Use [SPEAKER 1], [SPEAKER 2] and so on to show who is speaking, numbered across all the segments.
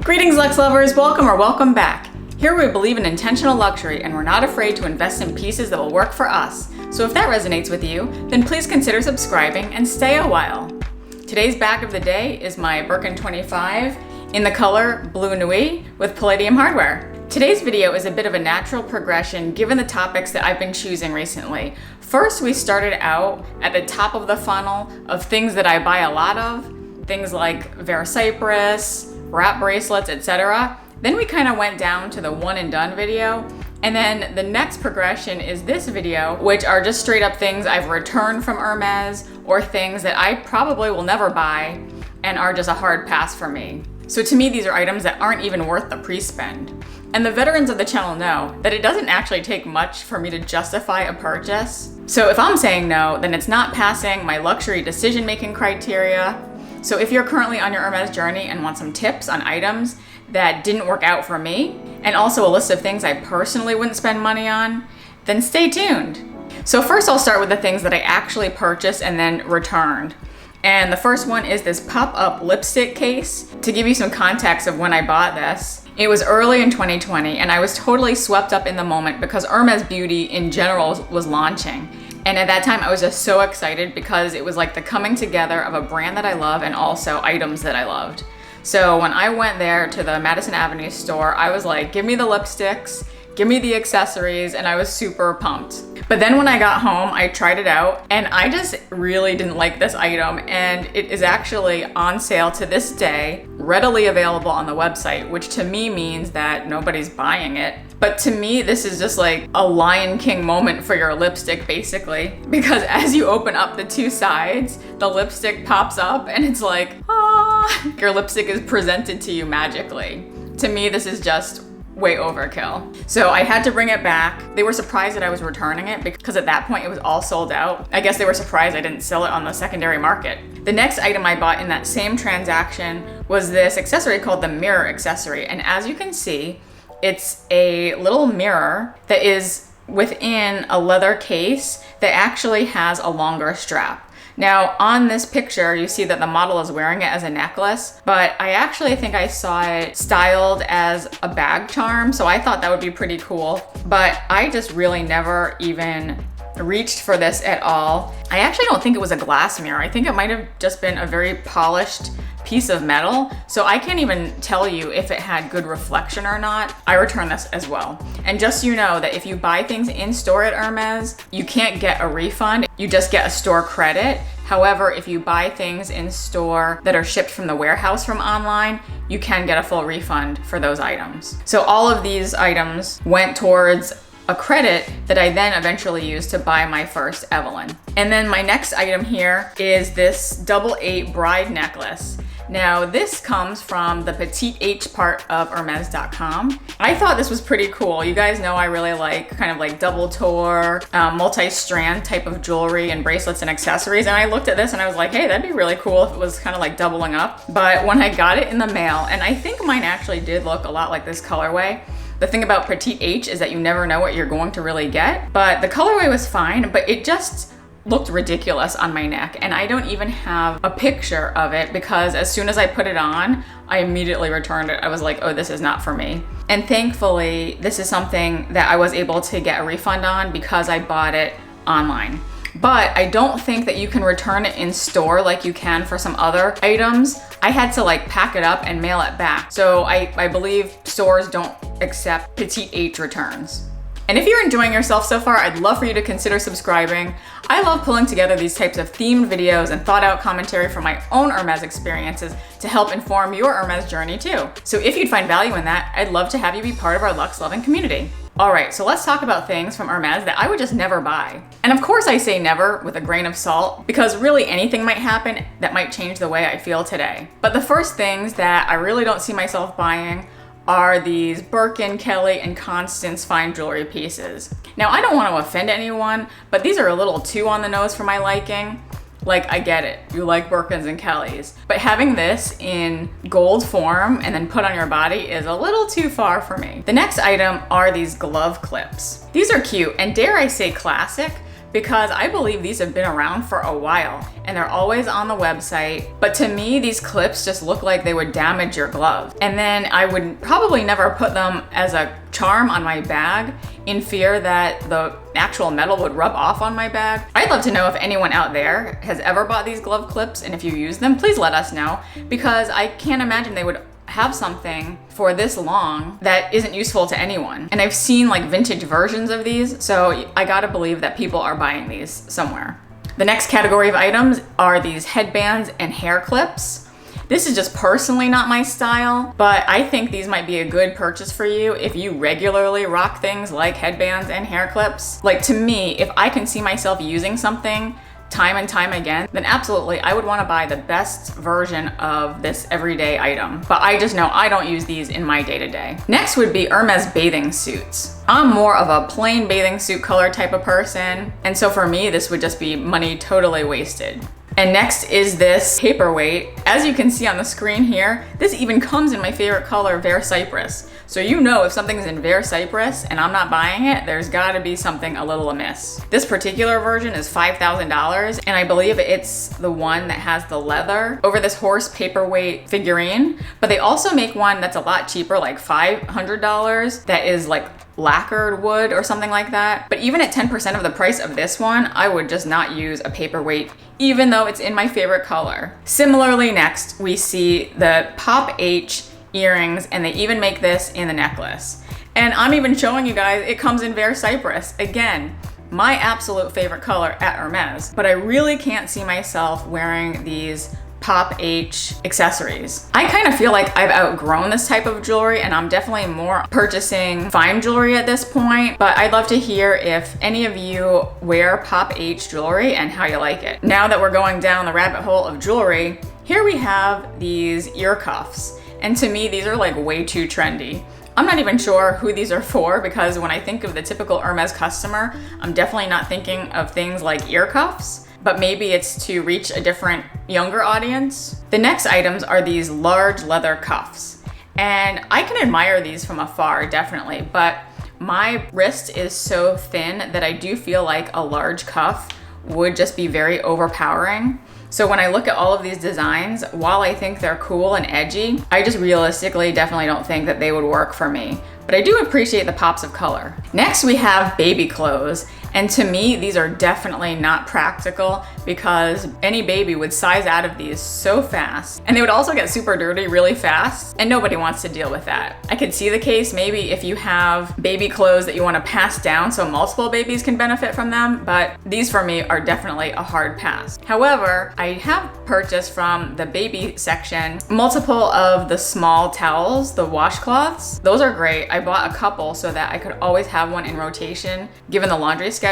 [SPEAKER 1] Greetings luxe lovers, welcome back. Here we believe in intentional luxury and we're not afraid to invest in pieces that will work for us. So if that resonates with you, then please consider subscribing and stay a while. Today's bag of the day is my Birkin 25 in the color Blue Nuit with palladium hardware. Today's video is a bit of a natural progression given the topics that I've been choosing recently. First, we started out at the top of the funnel of things that I buy a lot of, things like Cypress, wrap bracelets, etc. Then we kind of went down to the one and done video. And then the next progression is this video, which are just straight up things I've returned from Hermes or things that I probably will never buy and are just a hard pass for me. So to me, these are items that aren't even worth the pre-spend. And the veterans of the channel know that it doesn't actually take much for me to justify a purchase. So if I'm saying no, then it's not passing my luxury decision-making criteria. So if you're currently on your Hermes journey and want some tips on items that didn't work out for me, and also a list of things I personally wouldn't spend money on, then stay tuned. So first I'll start with the things that I actually purchased and then returned. And the first one is this pop-up lipstick case. To give you some context of when I bought this, it was early in 2020 and I was totally swept up in the moment because Hermes Beauty in general was launching. And at that time I was just so excited because it was like the coming together of a brand that I love and also items that I loved. So when I went there to the Madison Avenue store, I was like, give me the lipsticks, give me the accessories, and I was super pumped. But then when I got home, I tried it out and I just really didn't like this item, and it is actually on sale to this day, readily available on the website, which to me means that nobody's buying it. But to me, this is just like a Lion King moment for your lipstick, basically, because as you open up the two sides, the lipstick pops up and it's like, ah, your lipstick is presented to you magically. To me, this is just way overkill. So I had to bring it back. They were surprised that I was returning it because at that point it was all sold out. I guess they were surprised I didn't sell it on the secondary market. The next item I bought in that same transaction was this accessory called the mirror accessory. And as you can see, it's a little mirror that is within a leather case that actually has a longer strap. Now on this picture, you see that the model is wearing it as a necklace, but I actually think I saw it styled as a bag charm, so I thought that would be pretty cool, but I just really never even reached for this at all. I actually don't think it was a glass mirror. I think it might have just been a very polished piece of metal, so I can't even tell you if it had good reflection or not. I returned this as well. And just so you know that if you buy things in store at Hermes, you can't get a refund, you just get a store credit. However, if you buy things in store that are shipped from the warehouse from online, you can get a full refund for those items. So all of these items went towards a credit that I then eventually used to buy my first Evelyne. And then my next item here is this 888 bride necklace. Now this comes from the petite H part of Hermes.com. I thought this was pretty cool. You guys know I really like kind of like double toe, multi-strand type of jewelry and bracelets and accessories. And I looked at this and I was like, hey, that'd be really cool if it was kind of like doubling up. But when I got it in the mail, and I think mine actually did look a lot like this colorway. The thing about petite H is that you never know what you're going to really get. But the colorway was fine, but it just looked ridiculous on my neck, and I don't even have a picture of it because as soon as I put it on, I immediately returned it. I was like, oh, this is not for me. And thankfully, this is something that I was able to get a refund on because I bought it online. But I don't think that you can return it in store like you can for some other items. I had to like pack it up and mail it back. So I believe stores don't accept petite H returns. And if you're enjoying yourself so far, I'd love for you to consider subscribing. I love pulling together these types of themed videos and thought out commentary from my own Hermes experiences to help inform your Hermes journey too. So if you'd find value in that, I'd love to have you be part of our luxe loving community. All right, so let's talk about things from Hermes that I would just never buy. And of course I say never with a grain of salt because really anything might happen that might change the way I feel today. But the first things that I really don't see myself buying are these Birkin, Kelly, and Constance fine jewelry pieces. Now, I don't want to offend anyone, but these are a little too on the nose for my liking. Like, I get it, you like Birkins and Kellys, but having this in gold form and then put on your body is a little too far for me. The next item are these glove clips. These are cute and dare I say classic because I believe these have been around for a while and they're always on the website. But to me, these clips just look like they would damage your glove. And then I would probably never put them as a charm on my bag in fear that the actual metal would rub off on my bag. I'd love to know if anyone out there has ever bought these glove clips, and if you use them, please let us know, because I can't imagine they would have something for this long that isn't useful to anyone. And I've seen like vintage versions of these, so I gotta believe that people are buying these somewhere. The next category of items are these headbands and hair clips. This is just personally not my style, but I think these might be a good purchase for you if you regularly rock things like headbands and hair clips. Like, to me, if I can see myself using something time and time again, then absolutely I would want to buy the best version of this everyday item. But I just know I don't use these in my day-to-day. Next would be Hermès bathing suits. I'm more of a plain bathing suit color type of person, and so for me this would just be money totally wasted. And next is this paperweight. As you can see on the screen here, this even comes in my favorite color, Vert Cypress. So you know if something's in Vert Cypress and I'm not buying it, there's gotta be something a little amiss. This particular version is $5,000, and I believe it's the one that has the leather over this horse paperweight figurine. But they also make one that's a lot cheaper, like $500, that is like lacquered wood or something like that. But even at 10% of the price of this one, I would just not use a paperweight, even though it's in my favorite color. Similarly, next we see the Pop H earrings, and they even make this in the necklace. And I'm even showing you guys, it comes in Vert Cypress. Again, my absolute favorite color at Hermès, but I really can't see myself wearing these Pop H accessories. I kind of feel like I've outgrown this type of jewelry, and I'm definitely more purchasing fine jewelry at this point, but I'd love to hear if any of you wear Pop H jewelry and how you like it. Now that we're going down the rabbit hole of jewelry, here we have these ear cuffs. And to me, these are like way too trendy. I'm not even sure who these are for, because when I think of the typical Hermès customer, I'm definitely not thinking of things like ear cuffs. But maybe it's to reach a different younger audience. The next items are these large leather cuffs. And I can admire these from afar, definitely, but my wrist is so thin that I do feel like a large cuff would just be very overpowering. So when I look at all of these designs, while I think they're cool and edgy, I just realistically definitely don't think that they would work for me. But I do appreciate the pops of color. Next we have baby clothes. And to me, these are definitely not practical, because any baby would size out of these so fast. And they would also get super dirty really fast, and nobody wants to deal with that. I could see the case maybe if you have baby clothes that you want to pass down so multiple babies can benefit from them, but these for me are definitely a hard pass. However, I have purchased from the baby section multiple of the small towels, the washcloths. Those are great. I bought a couple so that I could always have one in rotation given the laundry schedule.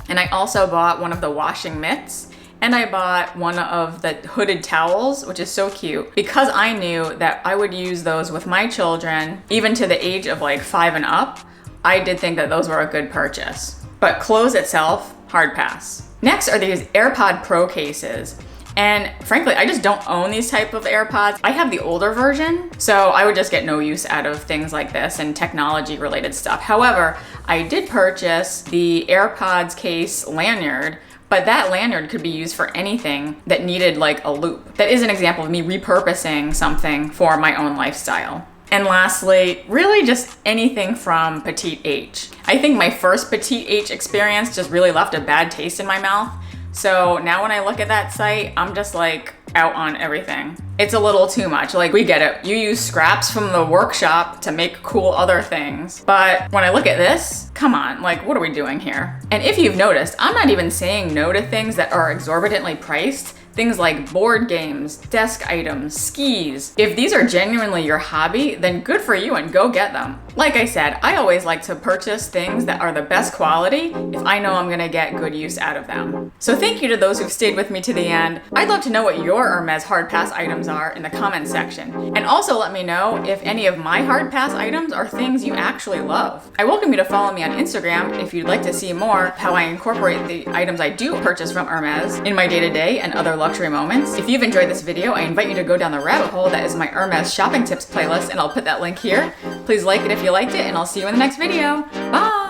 [SPEAKER 1] And I also bought one of the washing mitts, and I bought one of the hooded towels, which is so cute, because I knew that I would use those with my children, even to the age of like 5 and up. I did think that those were a good purchase. But clothes itself, hard pass. Next are these AirPod Pro cases. And frankly, I just don't own these type of AirPods. I have the older version, so I would just get no use out of things like this and technology related stuff. However, I did purchase the AirPods case lanyard, but that lanyard could be used for anything that needed like a loop. That is an example of me repurposing something for my own lifestyle. And lastly, really just anything from Petite H. I think my first Petite H experience just really left a bad taste in my mouth. So now when I look at that site, I'm just like out on everything. It's a little too much. Like, we get it. You use scraps from the workshop to make cool other things. But when I look at this, come on, like, what are we doing here? And if you've noticed, I'm not even saying no to things that are exorbitantly priced. Things like board games, desk items, skis. If these are genuinely your hobby, then good for you and go get them. Like I said, I always like to purchase things that are the best quality if I know I'm gonna get good use out of them. So thank you to those who've stayed with me to the end. I'd love to know what your Hermès Hard Pass items are in the comments section. And also let me know if any of my Hard Pass items are things you actually love. I welcome you to follow me on Instagram if you'd like to see more how I incorporate the items I do purchase from Hermès in my day-to-day and other luxury moments. If you've enjoyed this video, I invite you to go down the rabbit hole that is my Hermès shopping tips playlist, and I'll put that link here. Please like it if you liked it, and I'll see you in the next video. Bye!